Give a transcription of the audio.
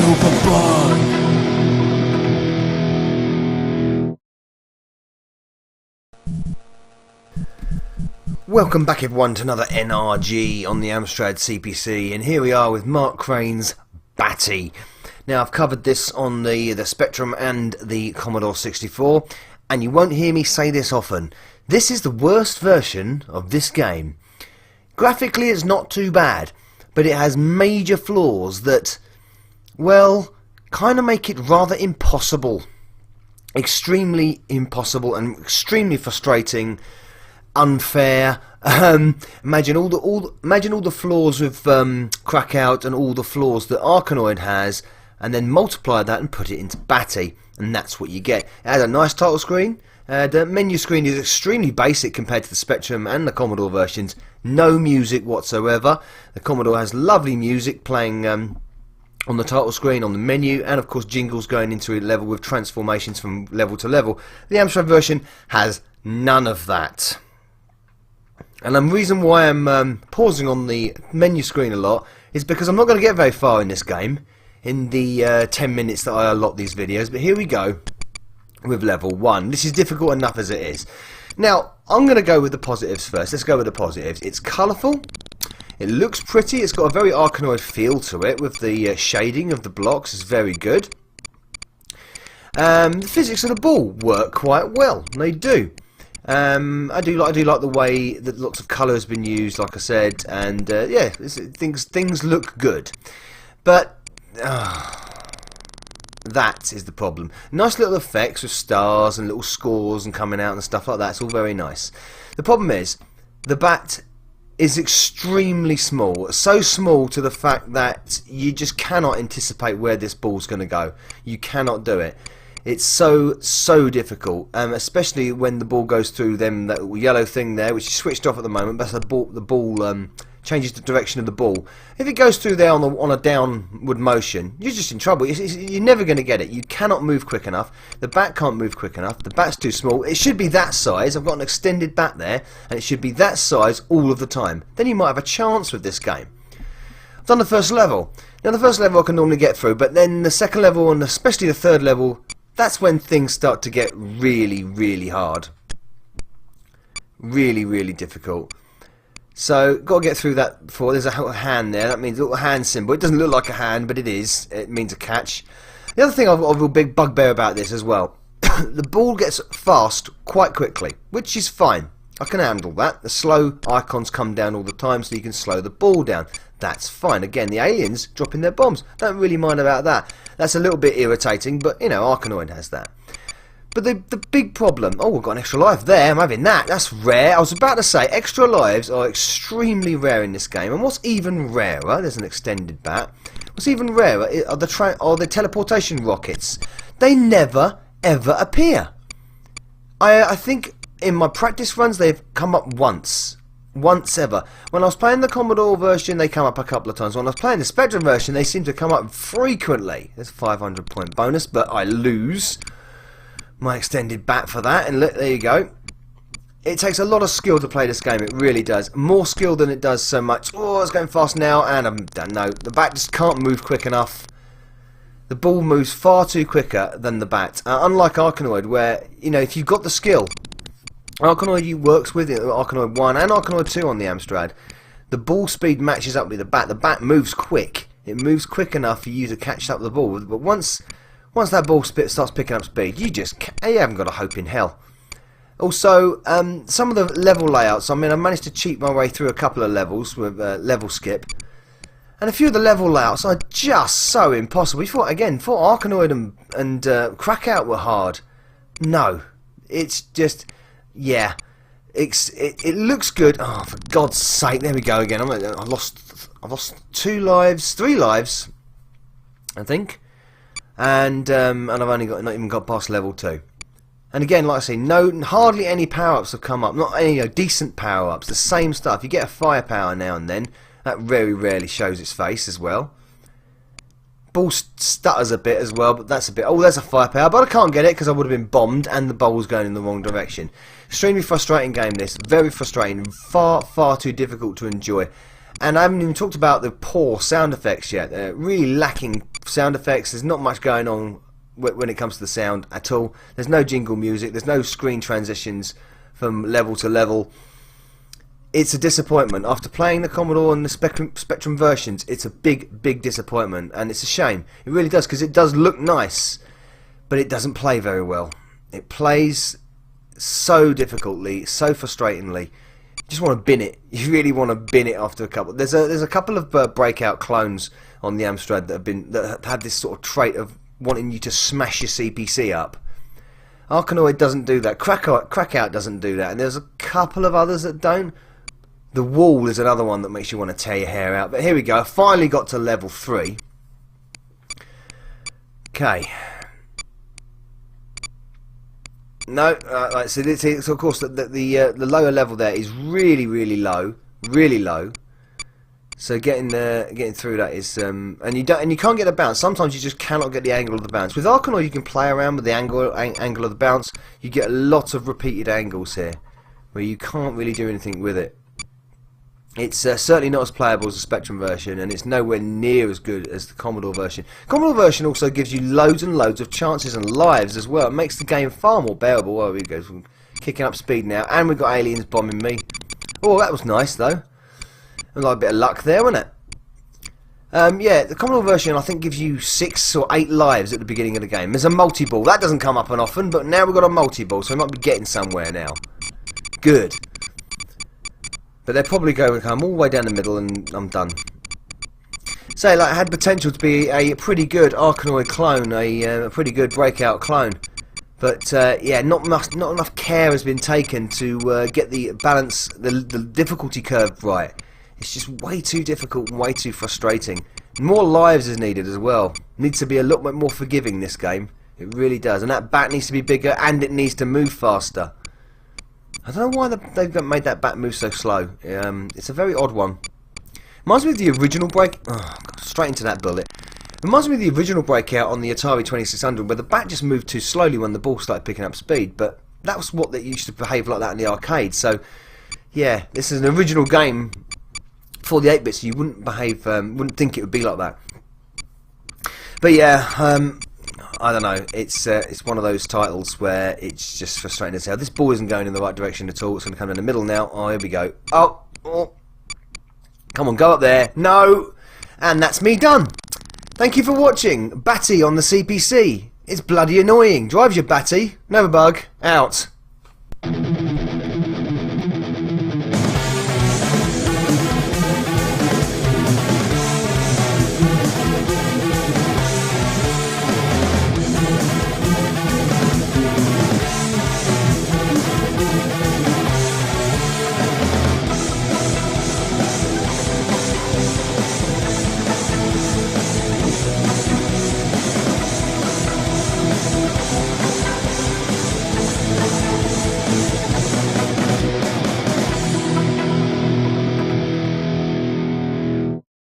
Super Bug. Welcome back everyone to another NRG on the Amstrad CPC, and here we are with Mark Crane's Batty. Now I've covered this on the Spectrum and the Commodore 64, and you won't hear me say this often. This is the worst version of this game. Graphically it's not too bad, but it has major flaws that, well, kind of make it rather impossible. Extremely impossible and extremely frustrating. Unfair. Imagine all the flaws with Breakout and all the flaws that Arkanoid has, and then multiply that and put it into Batty, and that's what you get. It has a nice title screen. The menu screen is extremely basic compared to the Spectrum and the Commodore versions. No music whatsoever. The Commodore has lovely music playing on the title screen, on the menu, and of course jingles going into a level with transformations from level to level. The Amstrad version has none of that. And the reason why I'm pausing on the menu screen a lot is because I'm not going to get very far in this game in the 10 minutes that I allot these videos. But here we go with level 1. This is difficult enough as it is. Now, I'm going to go with the positives first. Let's go with the positives. It's colourful. It looks pretty. It's got a very Arkanoid feel to it with the shading of the blocks. It's very good. The physics of the ball work quite well. They do. I do like the way that lots of colour has been used, like I said, and yeah, things look good. But that is the problem. Nice little effects with stars and little scores and coming out and stuff like that. It's all very nice. The problem is the bat is extremely small, so small to the fact that you just cannot anticipate where this ball's going to go. You cannot do it. It's so difficult, especially when the ball goes through that yellow thing there, which is switched off at the moment. That's the ball changes the direction of the ball. If it goes through there on a downward motion, you're just in trouble. You're never going to get it. You cannot move quick enough. The bat can't move quick enough. The bat's too small. It should be that size. I've got an extended bat there, and it should be that size all of the time. Then you might have a chance with this game. I've done the first level. Now the first level I can normally get through, but then the second level and especially the third level, that's when things start to get really hard. Really difficult. So, got to get through that before. There's a hand there. That means a little hand symbol. It doesn't look like a hand, but it is. It means a catch. The other thing I've got a real big bugbear about this as well. The ball gets fast quite quickly, which is fine. I can handle that. The slow icons come down all the time, so you can slow the ball down. That's fine. Again, the aliens dropping their bombs. Don't really mind about that. That's a little bit irritating, but you know, Arkanoid has that. But the big problem... Oh, we've got an extra life there. I'm having that. That's rare. I was about to say, extra lives are extremely rare in this game. And what's even rarer... There's an extended bat. What's even rarer are the teleportation rockets. They never, ever appear. I think in my practice runs, they've come up once. Once ever. When I was playing the Commodore version, they come up a couple of times. When I was playing the Spectrum version, they seem to come up frequently. There's a 500 point bonus, but I lose my extended bat for that, and look, there you go. It takes a lot of skill to play this game, it really does. More skill than it does so much. Oh, it's going fast now, and I'm done. No, the bat just can't move quick enough. The ball moves far too quicker than the bat. Unlike Arkanoid, where, you know, if you've got the skill, Arkanoid works with it, Arkanoid 1 and Arkanoid 2 on the Amstrad. The ball speed matches up with the bat. The bat moves quick. It moves quick enough for you to catch up the ball. But once that ball starts picking up speed, you haven't got a hope in hell. Also, some of the level layouts, I mean, I managed to cheat my way through a couple of levels with level skip. And a few of the level layouts are just so impossible. You thought, again, Arkanoid and Breakout were hard. No. It's just... Yeah, it looks good. Oh, for God's sake! There we go again. I've lost 3 lives, I think, and I've only not even got past level 2. And again, like I say, hardly any power-ups have come up. Not any decent power-ups. The same stuff. You get a firepower now and then. That very rarely shows its face as well. Ball stutters a bit as well, but that's a bit... Oh, there's a firepower, but I can't get it because I would have been bombed and the ball's going in the wrong direction. Extremely frustrating game, this. Very frustrating. Far too difficult to enjoy. And I haven't even talked about the poor sound effects yet. They're really lacking sound effects. There's not much going on when it comes to the sound at all. There's no jingle music. There's no screen transitions from level to level. It's a disappointment. After playing the Commodore and the Spectrum versions, it's a big disappointment, and it's a shame. It really does, because it does look nice, but it doesn't play very well. It plays so difficultly, so frustratingly. You just want to bin it. You really want to bin it after a couple. There's a couple of Breakout clones on the Amstrad that have had this sort of trait of wanting you to smash your CPC up. Arkanoid doesn't do that. Crackout doesn't do that, and there's a couple of others that don't. The Wall is another one that makes you want to tear your hair out. But here we go. I finally got to level 3. Okay. No, so of course the lower level there is really low. So getting through that is and you can't get a bounce. Sometimes you just cannot get the angle of the bounce. With Arkanoid you can play around with the angle of the bounce. You get lots of repeated angles here where you can't really do anything with it. It's certainly not as playable as the Spectrum version, and it's nowhere near as good as the Commodore version. Commodore version also gives you loads and loads of chances and lives as well. It makes the game far more bearable. Oh, here we go. I'm kicking up speed now, and we've got aliens bombing me. Oh, that was nice though. A lot of bit of luck there, wasn't it? Yeah, the Commodore version I think gives you 6 or 8 lives at the beginning of the game. There's a multi-ball. That doesn't come up often, but now we've got a multi-ball, so we might be getting somewhere now. Good. But they're probably going to come all the way down the middle and I'm done. So it had potential to be a pretty good Arkanoid clone, a pretty good Breakout clone. But yeah, not enough care has been taken to get the balance, the difficulty curve right. It's just way too difficult and way too frustrating. More lives is needed as well. Needs to be a little bit more forgiving, this game. It really does. And that bat needs to be bigger, and it needs to move faster. I don't know why they've made that bat move so slow. It's a very odd one. Reminds me of the original straight into that bullet. Reminds me of the original Breakout on the Atari 2600, where the bat just moved too slowly when the ball started picking up speed. But that was what they used to behave like that in the arcade. So yeah, this is an original game for the 8-bit, so you wouldn't think it would be like that. But yeah, I don't know. It's one of those titles where it's just frustrating as hell. This ball isn't going in the right direction at all. It's going to come in the middle now. Oh, here we go. Oh, come on, go up there. No, and that's me done. Thank you for watching. Batty on the CPC. It's bloody annoying. Drives you, Batty. Never bug. Out.